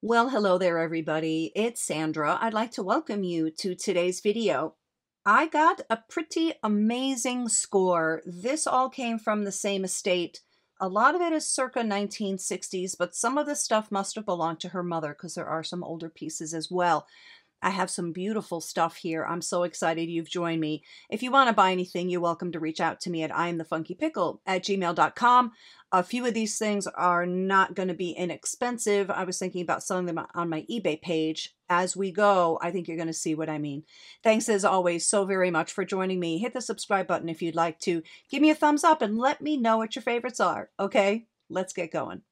Well, hello there, everybody. It's Sandra. I'd like to welcome you to today's video. I got a pretty amazing score. This all came from the same estate. A lot of it is circa 1960s, but some of the stuff must have belonged to her mother because there are some older pieces as well. I have some beautiful stuff here. I'm so excited you've joined me. If you want to buy anything, you're welcome to reach out to me at imthefunkypickle@gmail.com. A few of these things are not going to be inexpensive. I was thinking about selling them on my eBay page. As we go, I think you're going to see what I mean. Thanks as always so very much for joining me. Hit the subscribe button if you'd like to. Give me a thumbs up and let me know what your favorites are. Okay, let's get going.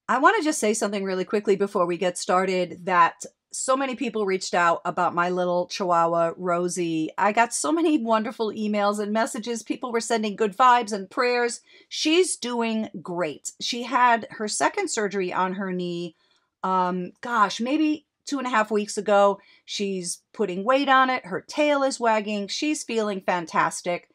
I want to just say something really quickly before we get started that so many people reached out about my little Chihuahua, Rosie. I got so many wonderful emails and messages. People were sending good vibes and prayers. She's doing great. She had her second surgery on her knee, maybe 2.5 weeks ago. She's putting weight on it. Her tail is wagging. She's feeling fantastic.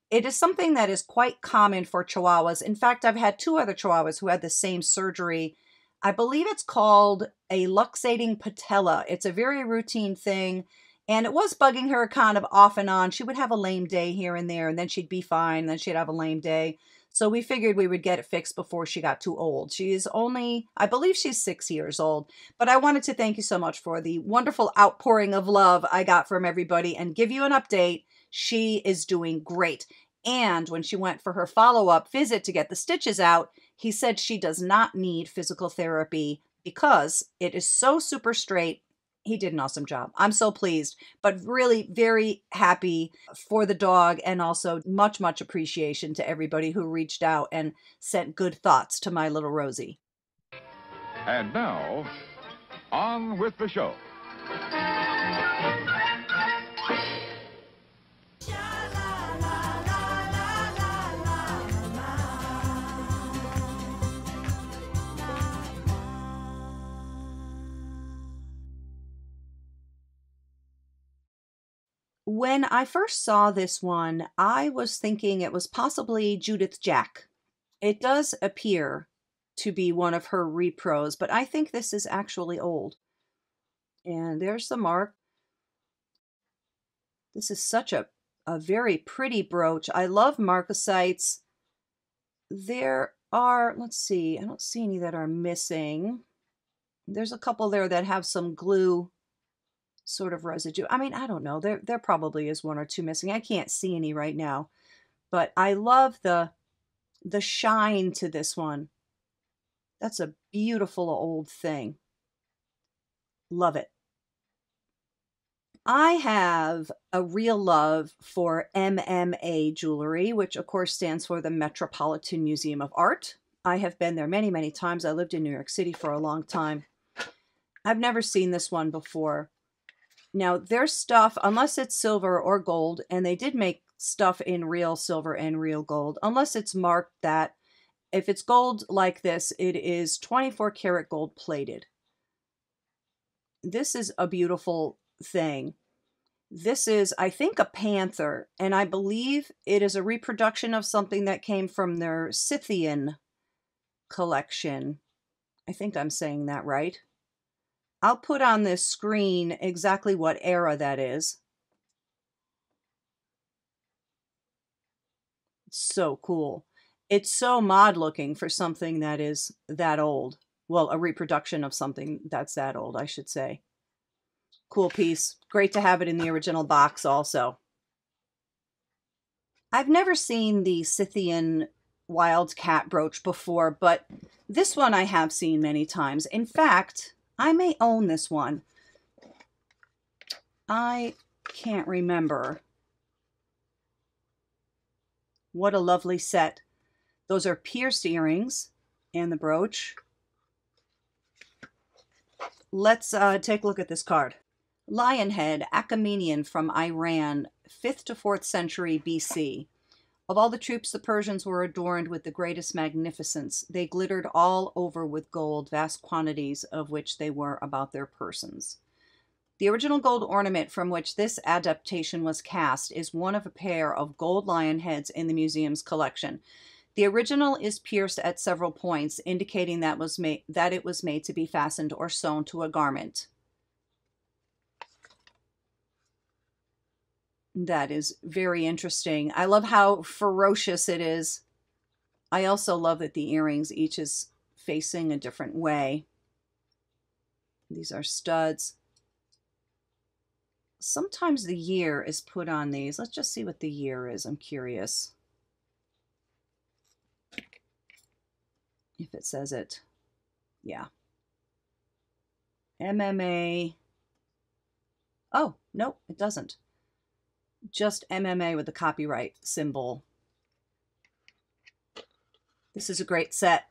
It is something that is quite common for Chihuahuas. In fact, I've had two other Chihuahuas who had the same surgery. I believe it's called a luxating patella. It's a very routine thing, and it was bugging her kind of off and on. She would have a lame day here and there, and then she'd be fine, then she'd have a lame day. So we figured we would get it fixed before she got too old. She is only, I believe she's 6 years old. But I wanted to thank you so much for the wonderful outpouring of love I got from everybody and give you an update. She is doing great. And when she went for her follow-up visit to get the stitches out, he said she does not need physical therapy because it is so super straight. He did an awesome job. I'm so pleased, but really very happy for the dog, and also much, much appreciation to everybody who reached out and sent good thoughts to my little Rosie. And now, on with the show. When I first saw this one, I was thinking it was possibly Judith Jack. It does appear to be one of her repros, but I think this is actually old. And there's the mark. This is such a very pretty brooch. I love marcasites. There are, let's see, I don't see any that are missing. There's a couple there that have some glue sort of residue. I mean, I don't know. There probably is one or two missing. I can't see any right now. But I love the shine to this one. That's a beautiful old thing. Love it. I have a real love for MMA jewelry, which of course stands for the Metropolitan Museum of Art. I have been there many, many times. I lived in New York City for a long time. I've never seen this one before. Now, their stuff, unless it's silver or gold, and they did make stuff in real silver and real gold, unless it's marked that if it's gold like this, it is 24 karat gold plated. This is a beautiful thing. This is, I think, a panther, and I believe it is a reproduction of something that came from their Scythian collection. I think I'm saying that right. I'll put on this screen exactly what era that is. It's so cool. It's so mod looking for something that is that old. Well, a reproduction of something that's that old, I should say. Cool piece. Great to have it in the original box also. I've never seen the Scythian wildcat brooch before, but this one I have seen many times. In fact, I may own this one. I can't remember. What a lovely set. Those are pierced earrings and the brooch. Let's take a look at this card. Lionhead, Achaemenian from Iran, 5th to 4th century BC. Of all the troops, the Persians were adorned with the greatest magnificence. They glittered all over with gold, vast quantities of which they wore about their persons. The original gold ornament from which this adaptation was cast is one of a pair of gold lion heads in the museum's collection. The original is pierced at several points, indicating that it was made to be fastened or sewn to a garment. That is very interesting. I love how ferocious it is. I also love that the earrings each is facing a different way. These are studs. Sometimes the year is put on these. Let's just see what the year is. I'm curious if it says it. Yeah. MMA. Oh, no, it doesn't. Just MMA with the copyright symbol. This is a great set.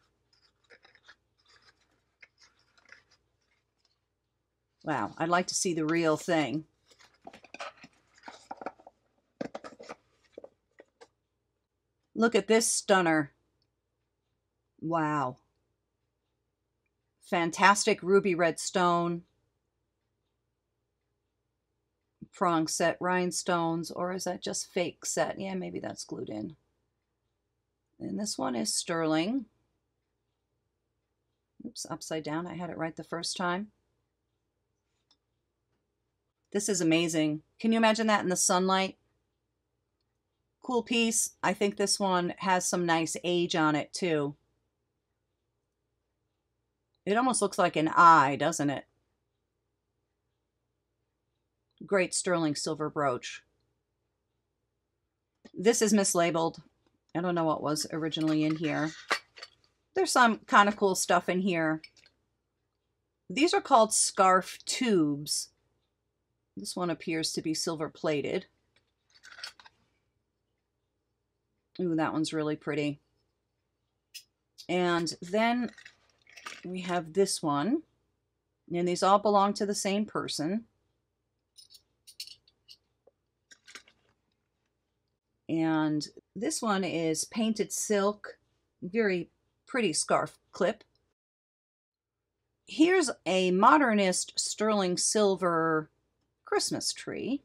Wow, I'd like to see the real thing. Look at this stunner. Wow. Fantastic ruby red stone. Prong set rhinestones, or is that just fake set? Yeah, maybe that's glued in. And this one is sterling. Oops, upside down. I had it right the first time. This is amazing. Can you imagine that in the sunlight? Cool piece. I think this one has some nice age on it too. It almost looks like an eye, doesn't it? Great sterling silver brooch. This is mislabeled. I don't know what was originally in here. There's some kind of cool stuff in here. These are called scarf tubes. This one appears to be silver plated. Ooh, that one's really pretty. And then we have this one. And these all belong to the same person. And this one is painted silk, very pretty scarf clip. Here's a modernist sterling silver Christmas tree.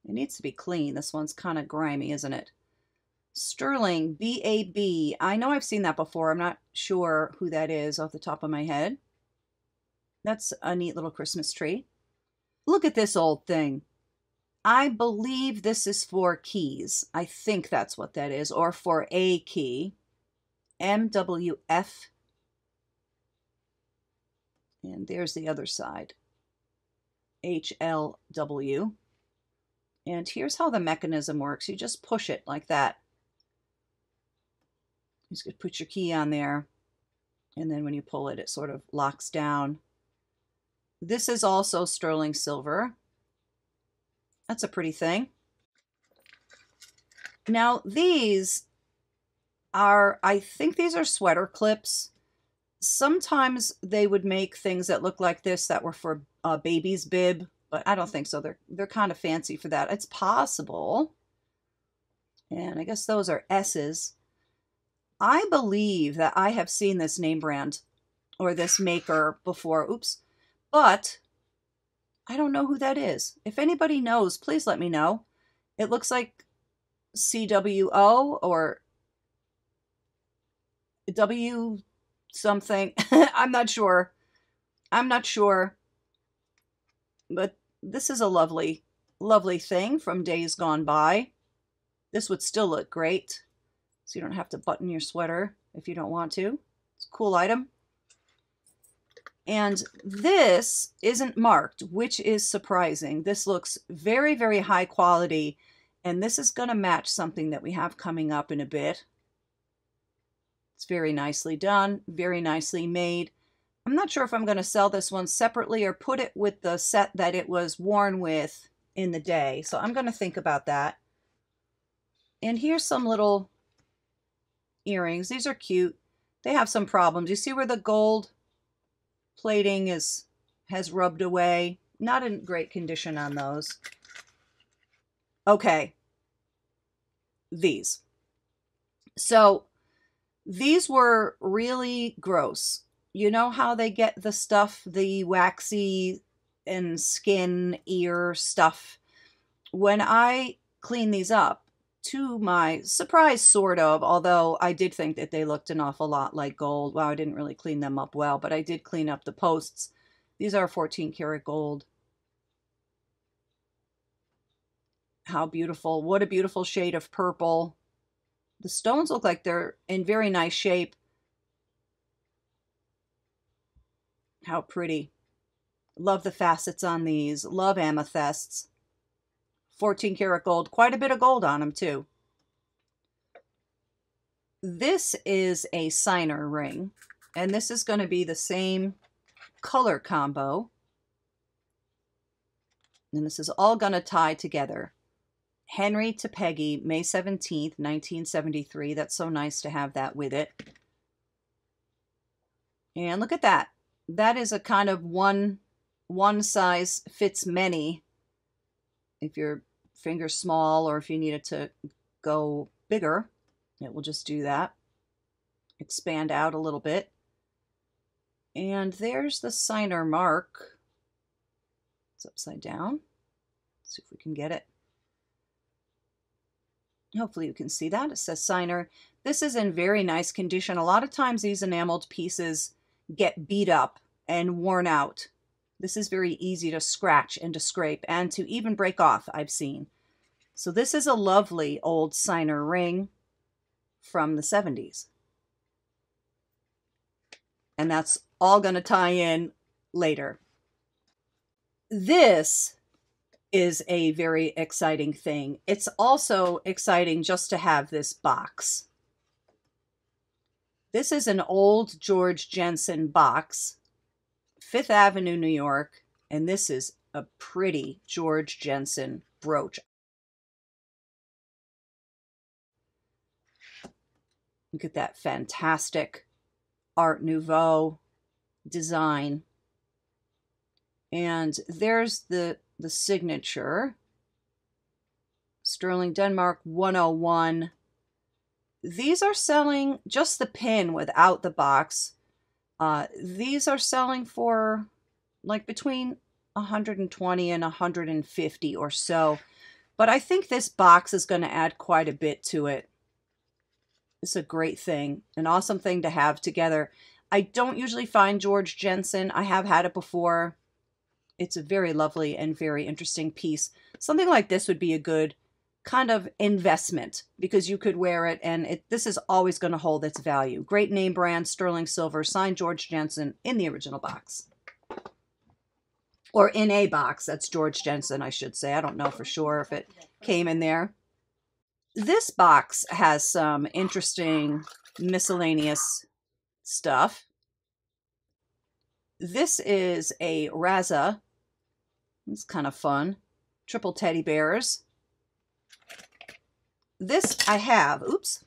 It needs to be clean. This one's kind of grimy, isn't it? Sterling BAB. I know I've seen that before. I'm not sure who that is off the top of my head. That's a neat little Christmas tree. Look at this old thing. I believe this is for keys. I think that's what that is, or for a key. MWF. And there's the other side. HLW. And here's how the mechanism works. You just push it like that. You just could put your key on there. And then when you pull it, it sort of locks down. This is also sterling silver. That's a pretty thing. Now these are, I think these are sweater clips. Sometimes they would make things that look like this that were for a baby's bib, but I don't think so. They're kind of fancy for that. It's possible. And I guess those are S's. I believe that I have seen this name brand or this maker before. Oops. But I don't know who that is. If anybody knows, please let me know. It looks like CWO or W something. I'm not sure. I'm not sure. But this is a lovely, lovely thing from days gone by. This would still look great. So you don't have to button your sweater if you don't want to. It's a cool item. And this isn't marked, which is surprising. This looks very, very high quality. And this is going to match something that we have coming up in a bit. It's very nicely done, very nicely made. I'm not sure if I'm going to sell this one separately or put it with the set that it was worn with in the day. So I'm going to think about that. And here's some little earrings. These are cute. They have some problems. You see where the gold plating has rubbed away. Not in great condition on those. Okay. These. So these were really gross. You know how they get the stuff, the waxy and skin ear stuff? When I clean these up to my surprise, sort of, although I did think that they looked an awful lot like gold. Wow, I didn't really clean them up well, but I did clean up the posts. These are 14 karat gold. How beautiful. What a beautiful shade of purple. The stones look like they're in very nice shape. How pretty. Love the facets on these. Love amethysts. 14 karat gold. Quite a bit of gold on them too. This is a signer ring, and this is going to be the same color combo. And this is all going to tie together. Henry to Peggy, May 17th, 1973. That's so nice to have that with it. And look at that. That is a kind of one size fits many. If your finger's small or if you need it to go bigger, it will just do that. Expand out a little bit. And there's the signer mark. It's upside down. Let's see if we can get it. Hopefully you can see that. It says signer. This is in very nice condition. A lot of times these enameled pieces get beat up and worn out. This is very easy to scratch and to scrape and to even break off, I've seen. So this is a lovely old signer ring from the 70s. And that's all going to tie in later. This is a very exciting thing. It's also exciting just to have this box. This is an old George Jensen box, 5th Avenue, New York, and this is a pretty George Jensen brooch. Look at that fantastic Art Nouveau design. And there's the signature. Sterling Denmark 101. These are selling just the pin without the box. These are selling for like between 120 and 150 or so. But I think this box is going to add quite a bit to it. It's a great thing, an awesome thing to have together. I don't usually find George Jensen. I have had it before. It's a very lovely and very interesting piece. Something like this would be a good kind of investment because you could wear it and this is always going to hold its value. Great name brand, sterling silver, signed George Jensen in the original box. Or in a box. That's George Jensen, I should say. I don't know for sure if it came in there. This box has some interesting miscellaneous stuff. This is a Raza. It's kind of fun. Triple teddy bears. This I have. Oops.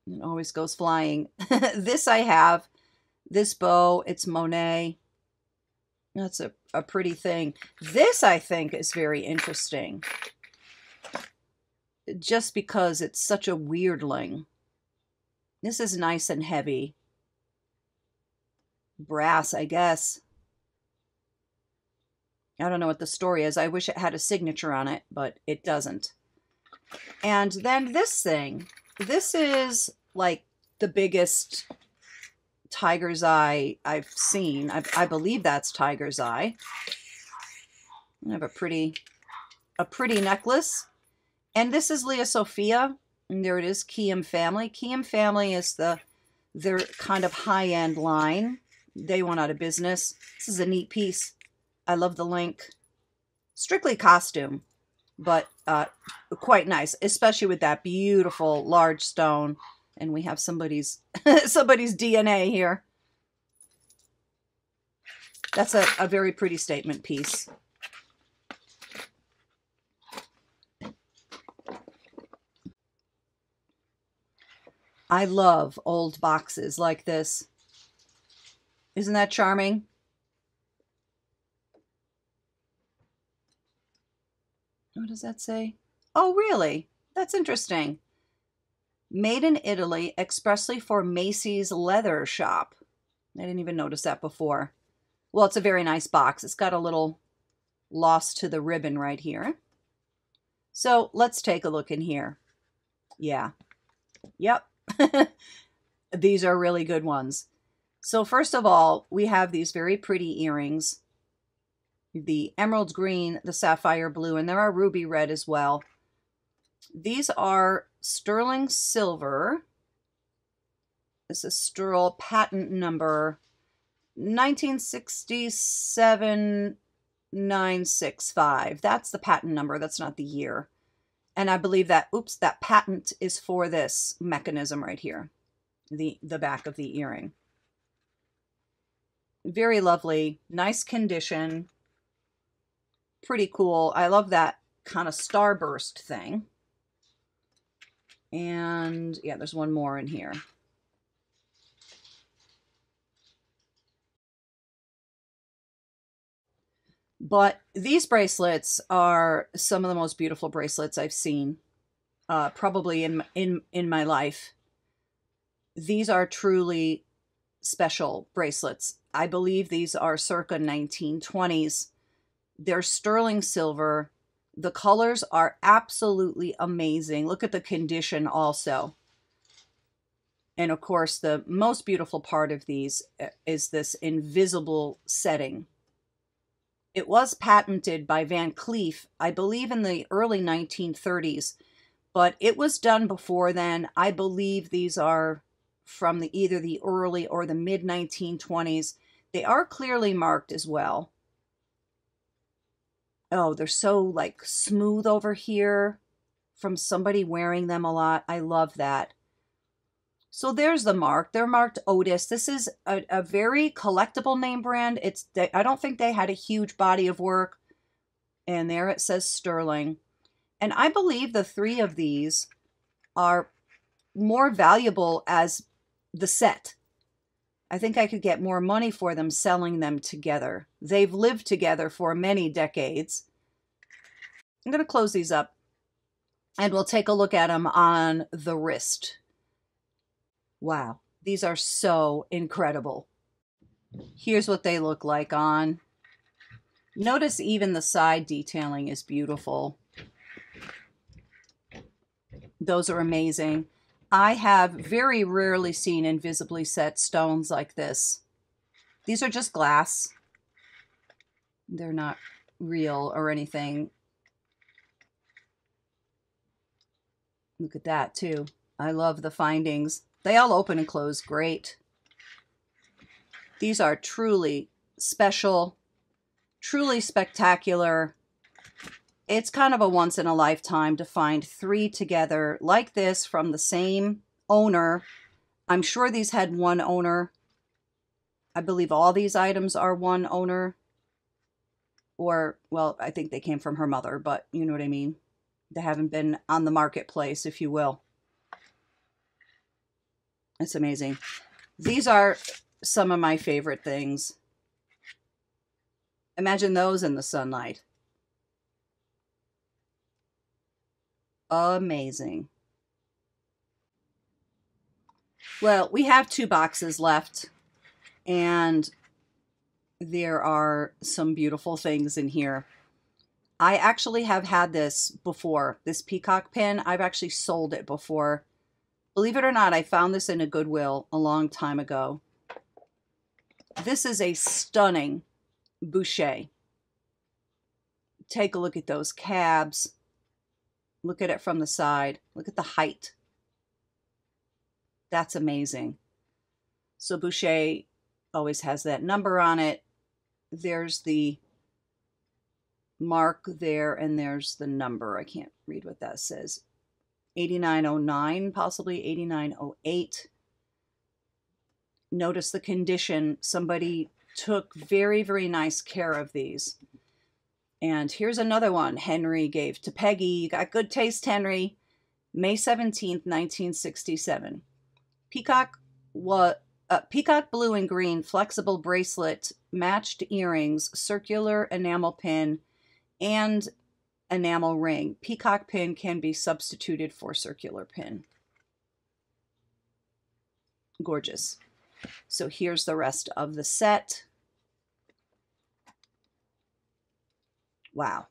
It always goes flying. This I have. This bow. It's Monet. That's a pretty thing. This I think is very interesting. Just because it's such a weirdling. This is nice and heavy. Brass, I guess. I don't know what the story is. I wish it had a signature on it, but it doesn't. And then this thing. This is like the biggest tiger's eye I've seen. I believe that's tiger's eye. I have a pretty necklace. And this is Lea Sophia. And there it is, Kiem Family. Kiem Family is their kind of high-end line. They went out of business. This is a neat piece. I love the link. Strictly costume, but quite nice, especially with that beautiful large stone. And we have somebody's DNA here. That's a very pretty statement piece. I love old boxes like this. Isn't that charming? What does that say? Oh, really? That's interesting. Made in Italy, expressly for Macy's leather shop. I didn't even notice that before. Well, it's a very nice box. It's got a little loss to the ribbon right here. So let's take a look in here. Yeah. Yep. These are really good ones. So first of all, we have these very pretty earrings. The emerald green, the sapphire blue, and there are ruby red as well. These are sterling silver. This is Sterl patent number 1967-965. That's the patent number. That's not the year. And I believe that, oops, that patent is for this mechanism right here, the back of the earring. Very lovely, nice condition, pretty cool. I love that kind of starburst thing. And yeah, there's one more in here. But these bracelets are some of the most beautiful bracelets I've seen, probably in my life. These are truly special bracelets. I believe these are circa 1920s. They're sterling silver. The colors are absolutely amazing. Look at the condition also. And of course, the most beautiful part of these is this invisible setting. It was patented by Van Cleef, I believe in the early 1930s, but it was done before then. I believe these are from either the early or the mid 1920s. They are clearly marked as well. Oh, they're so like smooth over here from somebody wearing them a lot. I love that. So there's the mark. They're marked Otis. This is a very collectible name brand. I don't think they had a huge body of work. And there it says Sterling. And I believe the three of these are more valuable as the set. I think I could get more money for them selling them together. They've lived together for many decades. I'm going to close these up and we'll take a look at them on the wrist. Wow, these are so incredible. Here's what they look like on. Notice even the side detailing is beautiful. Those are amazing. I have very rarely seen invisibly set stones like this. These are just glass. They're not real or anything. Look at that too. I love the findings. They all open and close great. These are truly special, truly spectacular. It's kind of a once in a lifetime to find three together like this from the same owner. I'm sure these had one owner. I believe all these items are one owner. Or, well, I think they came from her mother, but you know what I mean. They haven't been on the marketplace, if you will. It's amazing. These are some of my favorite things. Imagine those in the sunlight. Amazing. Well, we have 2 boxes left, and there are some beautiful things in here. I actually have had this before, this peacock pin. I've actually sold it before. Believe it or not, I found this in a Goodwill a long time ago. This is a stunning Boucher. Take a look at those cabs. Look at it from the side. Look at the height. That's amazing. So Boucher always has that number on it. There's the mark there, and there's the number. I can't read what that says. 8909, possibly 8908. Notice the condition. Somebody took very, very nice care of these. And here's another one Henry gave to Peggy. You got good taste, Henry. May 17th, 1967. Peacock blue and green flexible bracelet, matched earrings, circular enamel pin, and enamel ring. Peacock pin can be substituted for circular pin. Gorgeous. So here's the rest of the set. Wow.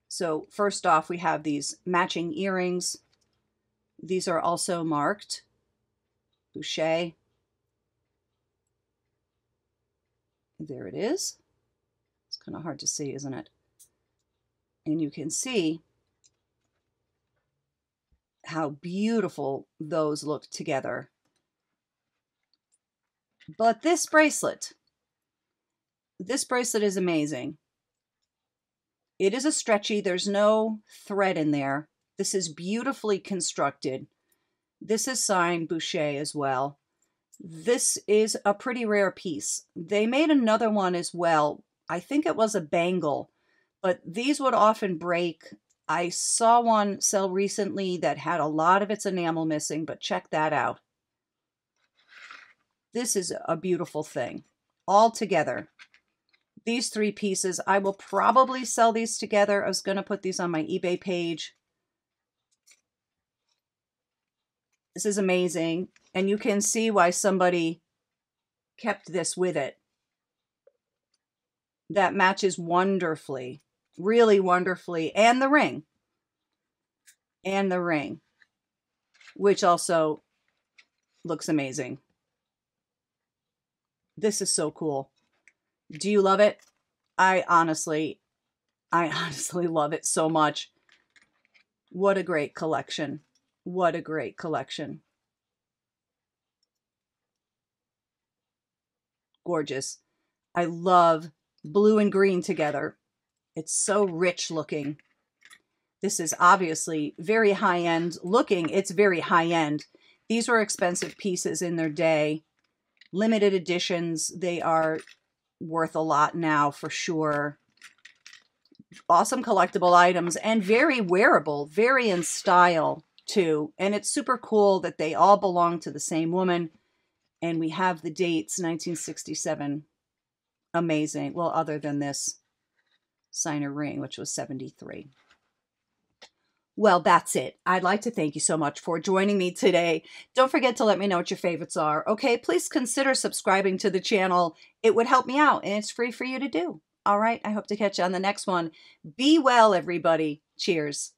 So first off, we have these matching earrings. These are also marked Boucher. There it is. It's kind of hard to see, isn't it? And you can see how beautiful those look together. But this bracelet is amazing. It is a stretchy, there's no thread in there. This is beautifully constructed. This is signed Boucher as well. This is a pretty rare piece. They made another one as well. I think it was a bangle, but these would often break. I saw one sell recently that had a lot of its enamel missing, but check that out. This is a beautiful thing. All together. These three pieces, I will probably sell these together. I was going to put these on my eBay page. This is amazing. And you can see why somebody kept this with it. That matches wonderfully. Really wonderfully. And the ring. And the ring. Which also looks amazing. This is so cool. Do you love it? I honestly love it so much. What a great collection. What a great collection. Gorgeous. I love blue and green together. It's so rich looking. This is obviously very high-end looking. It's very high-end. These were expensive pieces in their day. Limited editions. They are worth a lot now for sure. Awesome collectible items and very wearable, very in style too. And it's super cool that they all belong to the same woman. And we have the dates, 1967. Amazing. Well, other than this signer ring, which was 73. Well, that's it. I'd like to thank you so much for joining me today. Don't forget to let me know what your favorites are. Okay, please consider subscribing to the channel. It would help me out, and it's free for you to do. All right, I hope to catch you on the next one. Be well, everybody. Cheers.